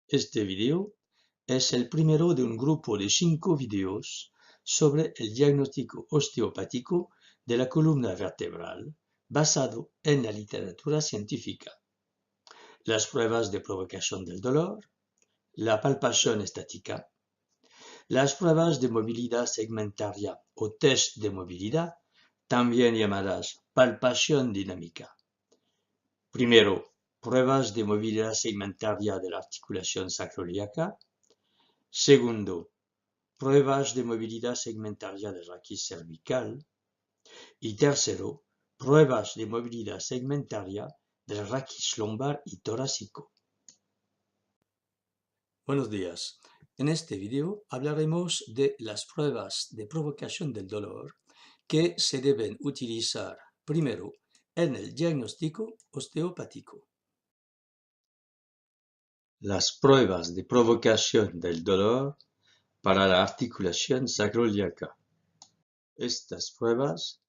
Este video es el primero de un grupo de 5 videos sobre el diagnóstico osteopático de la columna vertebral basado en la literatura científica. Las pruebas de provocación del dolor, la palpación estática, las pruebas de movilidad segmentaria o test de movilidad, también llamadas palpación dinámica. Primero, pruebas de movilidad segmentaria de la articulación sacroiliaca. Segundo, pruebas de movilidad segmentaria del raquis cervical. Y tercero, pruebas de movilidad segmentaria del raquis lumbar y torácico. Buenos días. En este video hablaremos de las pruebas de provocación del dolor que se deben utilizar primero en el diagnóstico osteopático. Las pruebas de provocación del dolor para la articulación sacroiliaca. Estas pruebas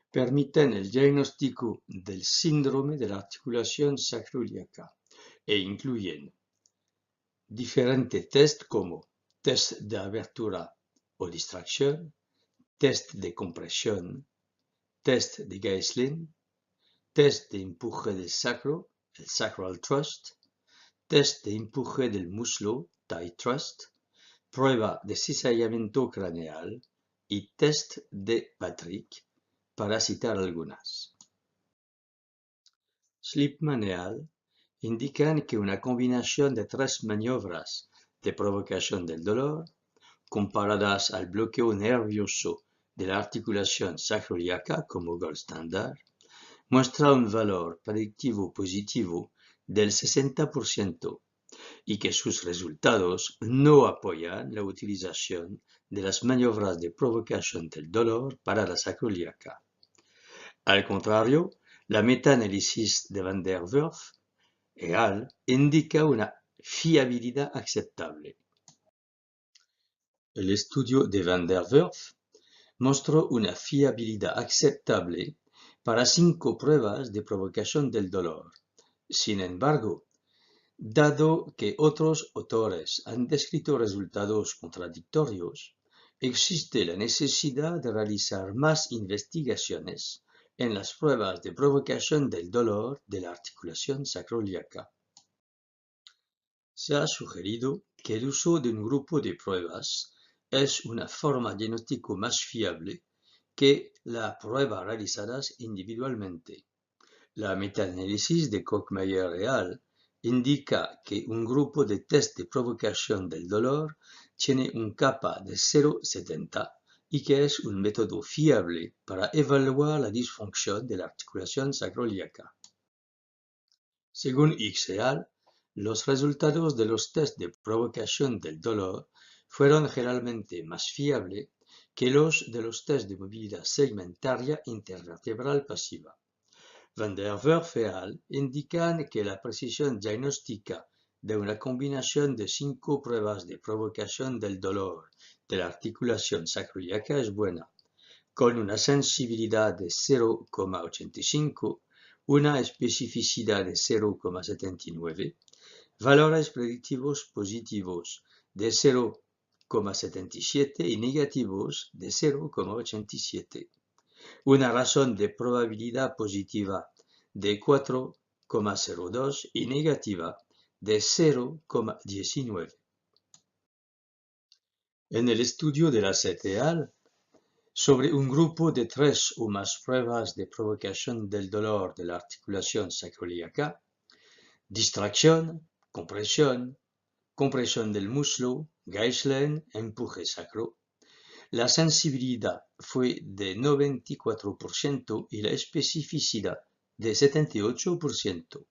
permiten el diagnóstico del síndrome de la articulación sacroiliaca e incluyen diferentes tests como test de abertura o distracción, test de compresión, test de Geislin, test de empuje del sacro, el sacral thrust, test de empuje del muslo, thigh thrust, prueba de cizallamiento craneal y test de Patrick, para citar algunas. Slipman et al. Indican que una combinación de 3 maniobras de provocación del dolor, comparadas al bloqueo nervioso de la articulación sacroiliaca como gold standard, muestra un valor predictivo positivo del 60% y que sus resultados no apoyan la utilización de las maniobras de provocación del dolor para la sacroiliaca. Al contrario, la metaanálisis de Van der Werf et al. Indica una fiabilidad aceptable. El estudio de Van der Werf mostró una fiabilidad aceptable para 5 pruebas de provocación del dolor. Sin embargo, dado que otros autores han descrito resultados contradictorios, existe la necesidad de realizar más investigaciones en las pruebas de provocación del dolor de la articulación sacroiliaca. Se ha sugerido que el uso de un grupo de pruebas es una forma de diagnóstico más fiable que la prueba realizadas individualmente. La metaanálisis de Kochmeyer et al. Indica que un grupo de test de provocación del dolor tiene un kappa de 0,70 y que es un método fiable para evaluar la disfunción de la articulación sacroiliaca. Según X et al., los resultados de los test de provocación del dolor fueron generalmente más fiables que los de los test de movilidad segmentaria intervertebral pasiva. Van der Werf et al. Indican que la precisión diagnóstica de una combinación de 5 pruebas de provocación del dolor de la articulación sacroiliaca es buena, con una sensibilidad de 0,85, una especificidad de 0,79, valores predictivos positivos de 0,77 y negativos de 0,87. Una razón de probabilidad positiva de 4,02 y negativa de 0,19. En el estudio de la et al. Sobre un grupo de 3 o más pruebas de provocación del dolor de la articulación sacroiliaca, distracción, compresión del muslo, Geislin, empuje sacro, la sensibilidad fue de 94% y la especificidad de 78%.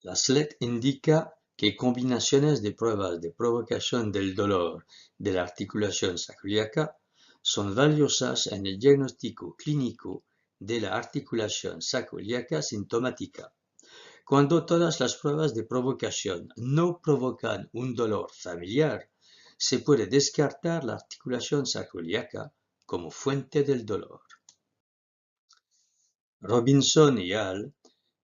La SLED indica que combinaciones de pruebas de provocación del dolor de la articulación sacroiliaca son valiosas en el diagnóstico clínico de la articulación sacroiliaca sintomática. Cuando todas las pruebas de provocación no provocan un dolor familiar, se puede descartar la articulación sacroiliaca como fuente del dolor. Robinson et al.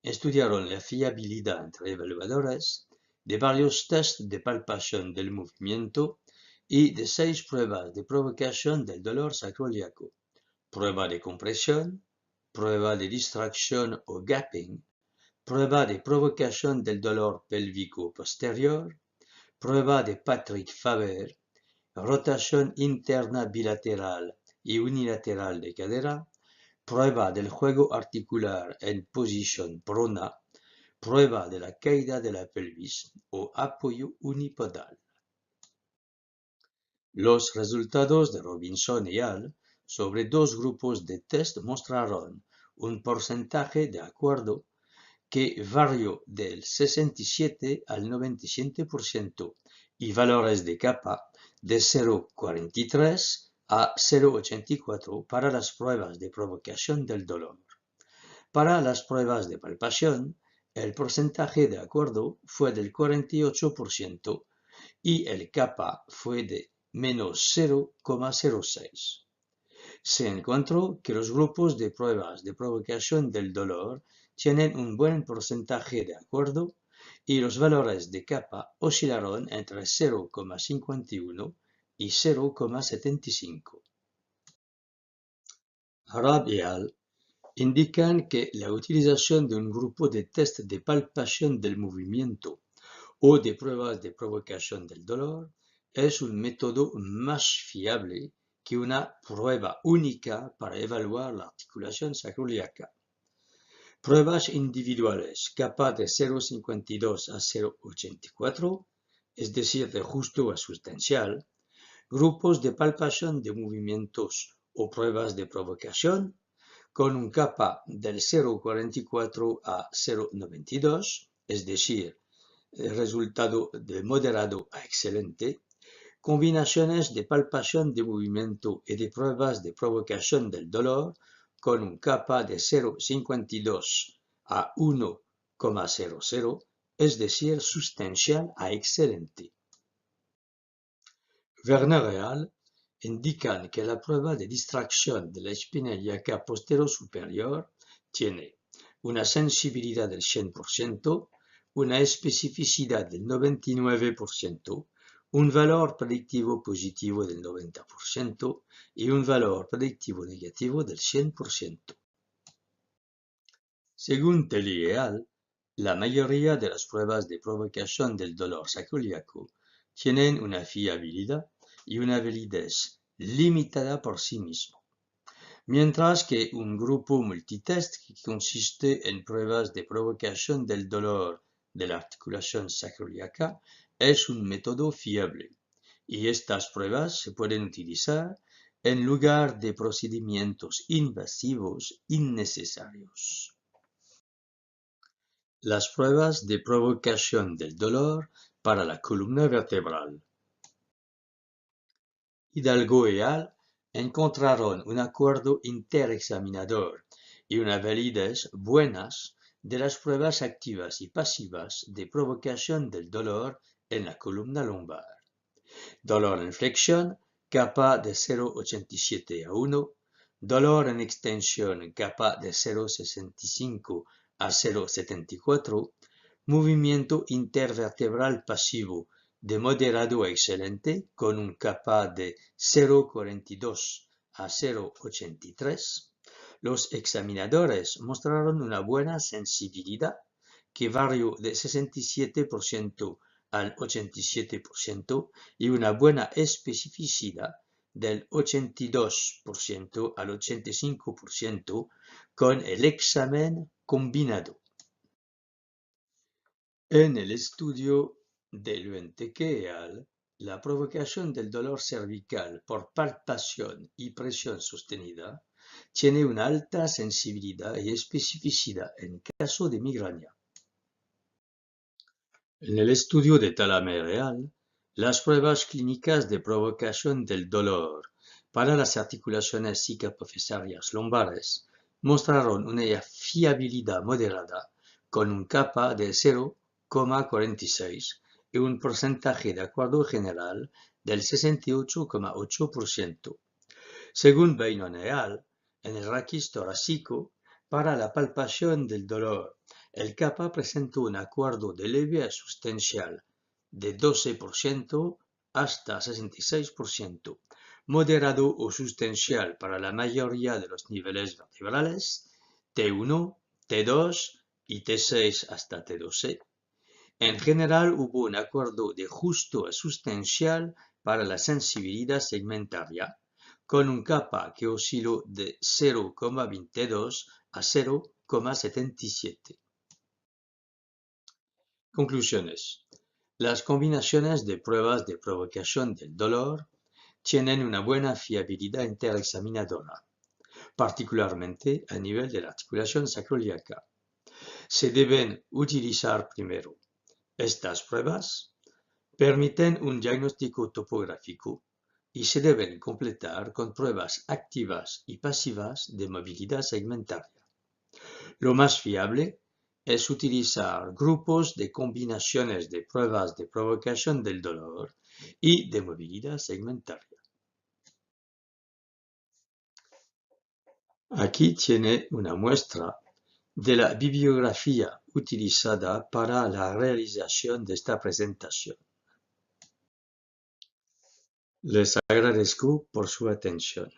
Estudiaron la fiabilidad entre evaluadores de varios test de palpación del movimiento y de 6 pruebas de provocación del dolor sacroiliaco. Prueba de compresión, prueba de distracción o gapping, prueba de provocación del dolor pélvico posterior, prueba de Patrick-Faber, rotación interna bilateral y unilateral de cadera, prueba del juego articular en posición prona, prueba de la caída de la pelvis o apoyo unipodal. Los resultados de Robinson et al. Sobre 2 grupos de test mostraron un porcentaje de acuerdo que varió del 67 al 97% y valores de kappa de 0,43 a 0,84 para las pruebas de provocación del dolor. Para las pruebas de palpación, el porcentaje de acuerdo fue del 48% y el kappa fue de menos 0,06. Se encontró que los grupos de pruebas de provocación del dolor tienen un buen porcentaje de acuerdo y los valores de kappa oscilaron entre 0,51 y 0,75. Arab et al. Indican que la utilización de un grupo de test de palpación del movimiento o de pruebas de provocación del dolor es un método más fiable que una prueba única para evaluar la articulación sacroiliaca. Pruebas individuales kappa de 0,52 a 0,84, es decir, de justo a sustancial, grupos de palpación de movimientos o pruebas de provocación con un kappa del 0,44 a 0,92, es decir, resultado de moderado a excelente, combinaciones de palpación de movimiento y de pruebas de provocación del dolor con un kappa de 0,52 a 1,00, es decir, sustancial a excelente. Werner et al. Indican que la prueba de distracción de la espina ilíaca posterior-superior tiene una sensibilidad del 100%, una especificidad del 99%, un valor predictivo positivo del 90% y un valor predictivo negativo del 100%. Según Telly et al., la mayoría de las pruebas de provocación del dolor sacroiliaco tienen una fiabilidad y una validez limitada por sí mismo, mientras que un grupo multitest que consiste en pruebas de provocación del dolor de la articulación sacroiliaca es un método fiable, y estas pruebas se pueden utilizar en lugar de procedimientos invasivos innecesarios. Las pruebas de provocación del dolor para la columna vertebral. Hidalgo et al. Encontraron un acuerdo interexaminador y una validez buenas de las pruebas activas y pasivas de provocación del dolor en la columna lumbar. Dolor en flexión, kappa de 0,87 a 1, dolor en extensión, kappa de 0,65 a 0,74, movimiento intervertebral pasivo de moderado a excelente con un kappa de 0,42 a 0,83, los examinadores mostraron una buena sensibilidad que varió de 67% al 87% y una buena especificidad del 82% al 85% con el examen combinado. En el estudio de Luenteque et al., la provocación del dolor cervical por palpación y presión sostenida tiene una alta sensibilidad y especificidad en caso de migraña. En el estudio de Talamer et al., las pruebas clínicas de provocación del dolor para las articulaciones psicoprofesorias lumbares mostraron una fiabilidad moderada con un kappa de 0,46 y un porcentaje de acuerdo general del 68,8%. Según Beynon et al., en el raquis torácico, para la palpación del dolor el CAPA presentó un acuerdo de leve a sustancial de 12% hasta 66%, moderado o sustancial para la mayoría de los niveles vertebrales, T1, T2 y T6 hasta T12. En general hubo un acuerdo de justo a sustancial para la sensibilidad segmentaria, con un CAPA que osciló de 0,22 a 0,77. Conclusiones. Las combinaciones de pruebas de provocación del dolor tienen una buena fiabilidad interexaminadora, particularmente a nivel de la articulación sacroiliaca. Se deben utilizar primero. Estas pruebas permiten un diagnóstico topográfico y se deben completar con pruebas activas y pasivas de movilidad segmentaria. Lo más fiable es utilizar grupos de combinaciones de pruebas de provocación del dolor y de movilidad segmentaria. Aquí tiene una muestra de la bibliografía utilizada para la realización de esta presentación. Les agradezco por su atención.